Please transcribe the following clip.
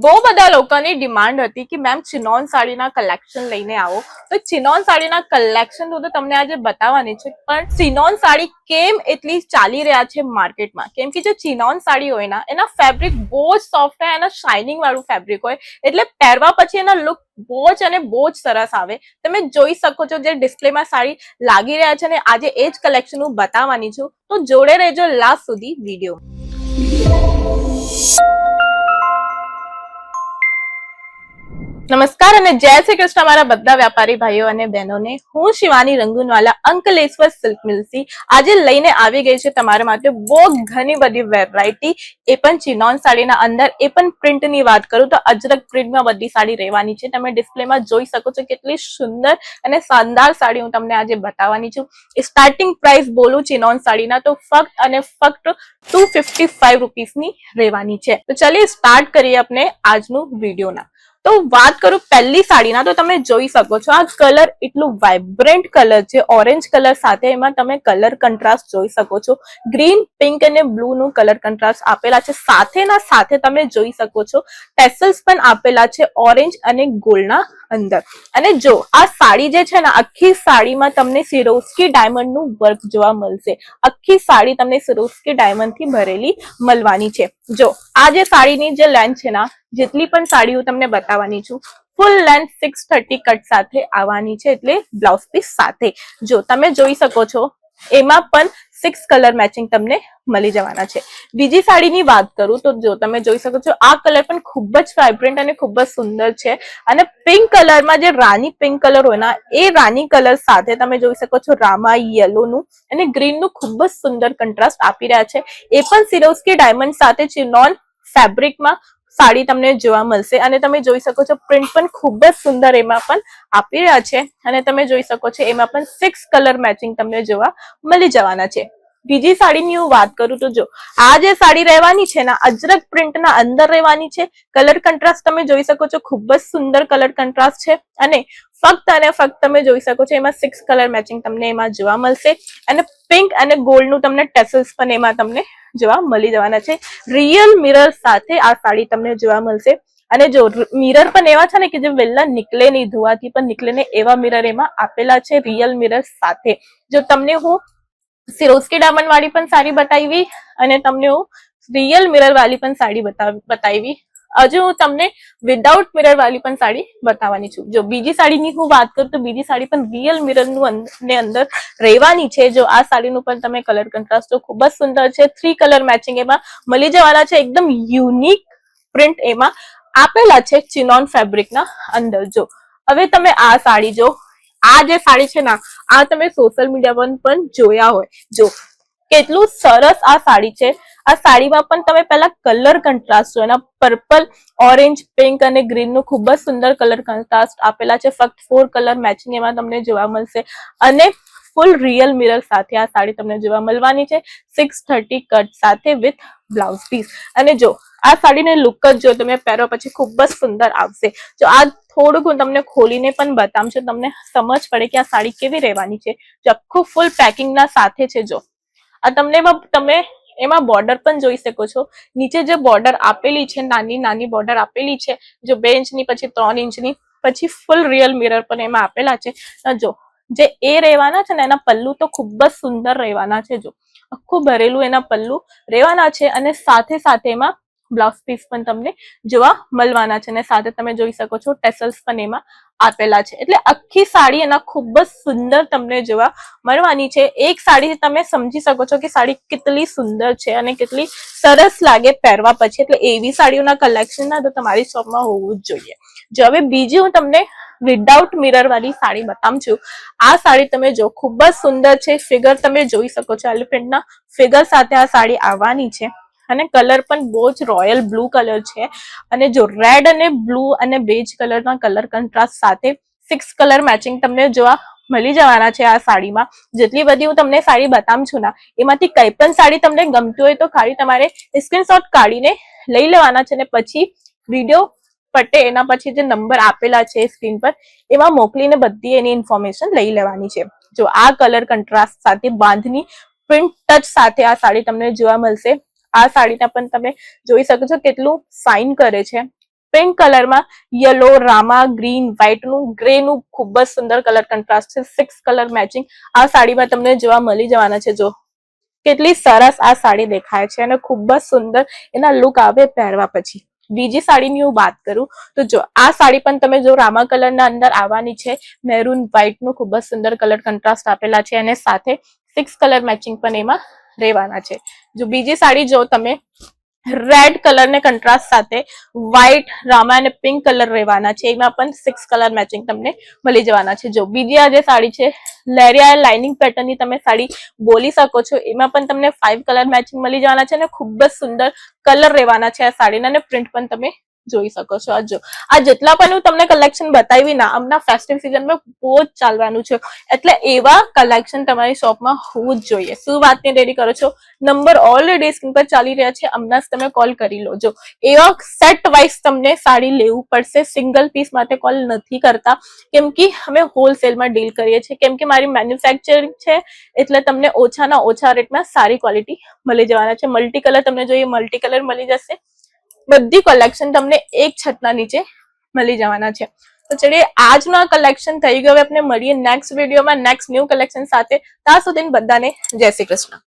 બહુ બધા લોકોની ડિમાન્ડ હતી કે મેમ ચિનોન સાડીના કલેક્શન લઈને આવો, તો ચિનોન સાડીના કલેક્શન તો તમને આજે બતાવવાની છે. પણ ચિનોન સાડી કેમ એટલી ચાલી રહ્યા છે માર્કેટમાં? કેમ કે જે ચિનોન સાડી હોય ને એના ફેબ્રિક બહુ જ સોફ્ટ હોય, એના શાઇનિંગ વાળું ફેબ્રિક હોય, એટલે પહેરવા પછી એના લુક બહુ જ સરસ આવે. તમે જોઈ શકો છો જે ડિસ્પ્લેમાં સાડી લાગી રહ્યા છે ને આજે એ જ કલેક્શન હું બતાવવાની છું, તો જોડે રહેજો લાસ્ટ સુધી વિડીયો. નમસ્કાર અને જય શ્રી કૃષ્ણ મારા બધા વ્યાપારી ભાઈઓ અને બહેનોને. હું શિવાની રંગુનવાલા અંકલેશ્વર સિલ્ક મિલથી આજે લઈને આવી ગઈ છે તમારા માટે બહુ ઘણી બધી વેરાયટી. એ પણ ચિનોન સાડીના અંદર, એ પણ પ્રિન્ટની વાત કરું તો અજરક પ્રિન્ટમાં બધી સાડી રહેવાની છે. તમે ડિસ્પ્લેમાં જોઈ શકો છો કેટલી સુંદર અને શાનદાર સાડી હું તમને આજે બતાવવાની છું. સ્ટાર્ટિંગ પ્રાઇસ બોલું ચિનોન સાડીના તો ફક્ત અને ફક્ત 255 રૂપીસની રહેવાની છે. તો ચલિए સ્ટાર્ટ કરીએ આપણે આજનું વિડીયોના. તો વાત કરું પહેલી સાડીના, તો તમે જોઈ શકો છો આ કલર એટલું વાઇબ્રન્ટ કલર છે, ઓરેન્જ કલર સાથે એમાં તમે કલર કંટ્રાસ્ટ જોઈ શકો છો. ગ્રીન, પિંક અને બ્લુ નું કલર કંટ્રાસ્ટ આપેલા છે. સાથે તમે જોઈ શકો છો ટેસલ્સ પણ આપેલા છે ઓરેન્જ અને ગોલ્ડના અંદર. અને જો આ સાડી જે છે ને આખી સાડીમાં તમને સિરોસ્કી ડાયમંડ નું વર્ક જોવા મળશે. આખી સાડી તમને સિરોસ્કી ડાયમંડ થી ભરેલી મળવાની છે. જો આ જે સાડીની જે લેન્થ છે ને, જેટલી પણ સાડી હું તમને બતાવવાની છું, ફૂલ લેન્થ 630 કટ સાથે આવવાની છે, એટલે બ્લાઉઝ પીસ સાથે. જો તમે જોઈ શકો છો એમાં પણ 6 કલર મેચિંગ તમને મળી જવાના છે. બીજી સાડીની વાત કરું તો જો તમે જોઈ શકો છો આ કલર પણ ખૂબ જ વાઇબ્રન્ટ અને ખૂબ જ સુંદર છે. અને પિંક કલરમાં જે રાની પિંક કલર હોય ને એ રાની કલર સાથે તમે જોઈ શકો છો રામા યલો નું અને ગ્રીન નું ખૂબ જ સુંદર કંટ્રાસ્ટ આપી રહ્યા છે. એ પણ સિરોસ્કી ડાયમંડ સાથે ચિનોન ફેબ્રિકમાં સાડી તમને જોવા મળશે. અને તમે જોઈ શકો છો પ્રિન્ટ પણ ખૂબ જ સુંદર એમાં પણ આપી રહ્યા છે. અને તમે જોઈ શકો છો એમાં પણ 6 કલર મેચિંગ તમને જોવા મળી જવાના છે. બીજી સાડીની હું વાત કરું તો જો આ જે સાડી રહેવાની છે ને અજરક પ્રિન્ટના અંદર રહેવાની છે. કલર કંટ્રાસ્ટ તમે જોઈ શકો છો ખૂબ જ સુંદર કલર કંટ્રાસ્ટ છે. અને ફક્ત તમે જોઈ શકો છો એમાં 6 કલર મેચિંગ તમને એમાં જોવા મળશે. અને પિંક અને ગોલ્ડ નું તમને ટેસલ્સ પણ એમાં તમને જોવા મળી જવાના છે. રિયલ મિરર સાથે આ સાડી તમને જોવા મળશે. અને જો મિરર પણ એવા છે ને કે જે વહેલા નીકળે નહીં, ધોવાથી પણ નીકળે નહીં એવા મિરર એમાં આપેલા છે રિયલ મિરર સાથે. જો તમને હું સિરોસ્કી ડાયમંડ વાળી પણ સાડી બતાવી અને તમને હું રિયલ મિરર વાળી પણ સાડી બતાવી. હજુ હું તમને વિધાઉટ મિરર વાળી પણ સાડી બતાવવાની છું. જો બીજી સાડીની હું વાત કરું તો બીજી સાડી પણ રિયલ મિરર નું અંદર રહેવાની છે. જો આ સાડીનું પણ તમે કલર કંટ્રાસ્ટ તો ખૂબ જ સુંદર છે. 3 કલર મેચિંગ એમાં મળી જવાના છે. એકદમ યુનિક પ્રિન્ટ એમાં આપેલા છે ચિનોન ફેબ્રિકના અંદર. જો હવે તમે આ સાડી જો, આ જે સાડી છે ને આ તમે સોશિયલ મીડિયા પર પણ જોયા હોય. જો કેટલું સરસ આ સાડી છે. આ સાડીમાં પણ તમે પહેલા કલર કંટ્રાસ્ટ જો એના પર્પલ, ઓરેન્જ, પિંક અને ગ્રીન નું ખૂબ જ સુંદર કલર કંટ્રાસ્ટ આપેલા છે. ફક્ત 4 કલર મેચિંગ એમાં તમને જોવા મળશે. અને ફૂલ રિયલ મિરર સાથે આ સાડી તમને જોવા મળવાની છે 630 કટ સાથે વિથ બ્લાઉઝ પીસ. અને જો આ સાડીને લુક જ જો તમે પહેરો પછી ખૂબ જ સુંદર આવશે. જો આ થોડુંક હું તમને ખોલીને પણ બતાવું છું, તમને સમજ પડે કે આ સાડી કેવી રહેવાની છે. જો આખું ફૂલ પેકિંગના સાથે છે. જો આ તમે એમાં બોર્ડર પણ જોઈ શકો છો. નીચે જે બોર્ડર આપેલી છે નાની બોર્ડર આપેલી છે, જો 2 ઇંચની પછી 3 ઇંચની, પછી ફૂલ રિયલ મિરર પણ એમાં આપેલા છે. જો જે એ રહેવાના છે ને એના પલ્લુ તો ખૂબ જ સુંદર રહેવાના છે. જો આખું ભરેલું એના પલ્લુ રહેવાના છે. અને સાથે એમાં બ્લાઉઝ પીસ પણ તમને જોવા મળવાના છે. અને સાથે તમે જોઈ શકો છો ટેસલ્સ પણ એમાં આપેલા છે. એટલે આખી સાડી એના ખૂબ જ સુંદર તમને જોવા મળવાની છે. એક સાડી તમે સમજી શકો છો કે સાડી કેટલી સુંદર છે અને કેટલી સરસ લાગે પહેરવા પછી. એટલે એવી સાડીઓના કલેક્શન ના તો તમારી શોપમાં હોવું જ જોઈએ. જો હવે બીજી હું તમને વિધાઉટ મિરર વાળી સાડી બતાવું છું. આ સાડી તમે જો ખૂબ જ સુંદર છે. ફિગર તમે જોઈ શકો છો, એલિફન્ટના ફિગર સાથે આ સાડી આવવાની છે. અને કલર પણ બહુ જ રોયલ બ્લુ કલર છે. અને જો રેડ અને બ્લુ અને બેજ કલરના કલર કંટ્રાસ્ટ સાથે 6 કલર મેચિંગ તમને જોવા મળી જવાના છે આ સાડીમાં. જેટલી બધી હું તમને સાડી બતાવું છું ને એમાંથી કઈ પણ સાડી તમને ગમતી હોય તો ખાલી તમારે સ્ક્રીનશોટ કાઢીને લઈ લેવાના છે. અને પછી વિડીયો પટે એના પછી જે નંબર આપેલા છે સ્ક્રીન પર એમાં મોકલીને બધી એની ઇન્ફોર્મેશન લઈ લેવાની છે. જો આ કલર કંટ્રાસ્ટ સાથે બાંધની પ્રિન્ટ ટચ સાથે આ સાડી તમને જોવા મળશે. આ સાડીના પણ તમે જોઈ શકો છો કેટલું શાઇન કરે છે. પિંક કલરમાં યલો, રામા ગ્રીન, વ્હાઇટ નું, ગ્રે નું ખૂબ જ સુંદર કલર કંટ્રાસ્ટ છે. 6 કલર મેચિંગ આ સાડીમાં તમને જોવા મળી જવાના છે. જો કેટલી સરસ આ સાડી દેખાય છે અને ખૂબ જ સુંદર એના લુક આવે પહેરવા પછી. બીજી સાડીની હું વાત કરું તો જો આ સાડી પણ તમે જો રામા કલરના અંદર આવવાની છે. મેરૂન વ્હાઇટ નું ખૂબ જ સુંદર કલર કંટ્રાસ્ટ આપેલા છે અને સાથે 6 કલર મેચિંગ પણ એમાં રહેવાના છે. જો બીજી સાડી જો તમે રેડ કલર ને કંટ્રાસ્ટ સાથે વ્હાઇટ, રામા અને પિંક કલર રહેવાના છે. એમાં પણ 6 કલર મેચિંગ તમને મળી જવાના છે. જો બીજી આ જે સાડી છે લેરિયા લાઇનિંગ પેટર્નની તમે સાડી બોલી શકો છો. એમાં પણ તમને 5 કલર મેચિંગ મળી જવાના છે અને ખૂબ જ સુંદર કલર રહેવાના છે આ સાડીના અને પ્રિન્ટ પણ તમે જોઈ શકો છો. જો આ જેટલા પણ હું તમને કલેક્શન બતાવી ના હમણાં ફેસ્ટિવ સિઝનમાં બહુ જ ચાલવાનું છે, એટલે એવા કલેક્શન તમારી શોપમાં હોવું જ જોઈએ. શું વાતની રેડી કરો છો? નંબર ઓલરેડી સ્ક્રીન પર ચાલી રહ્યા છે, હમણાં જ તમે કોલ કરી લો. જો એવા સેટ વાઇઝ તમને સાડી લેવું પડશે, સિંગલ પીસ માટે કોલ નથી કરતા, કેમ કે અમે હોલસેલમાં ડીલ કરીએ છીએ. કેમ કે મારી મેન્યુફેક્ચરિંગ છે એટલે તમને ઓછાના ઓછા રેટમાં સારી ક્વોલિટી મળી જવાના છે. મલ્ટી કલર તમને જોઈએ મલ્ટી કલર મળી જશે. બધી કલેક્શન તમને એક છતના નીચે મળી જવાના છે. તો ચલીએ આજનો આ કલેક્શન થઈ ગયો. હવે આપણે મળીએ નેક્સ્ટ વિડીયોમાં નેક્સ્ટ ન્યૂ કલેક્શન સાથે. ત્યાં સુધી બધાને જય શ્રી કૃષ્ણ.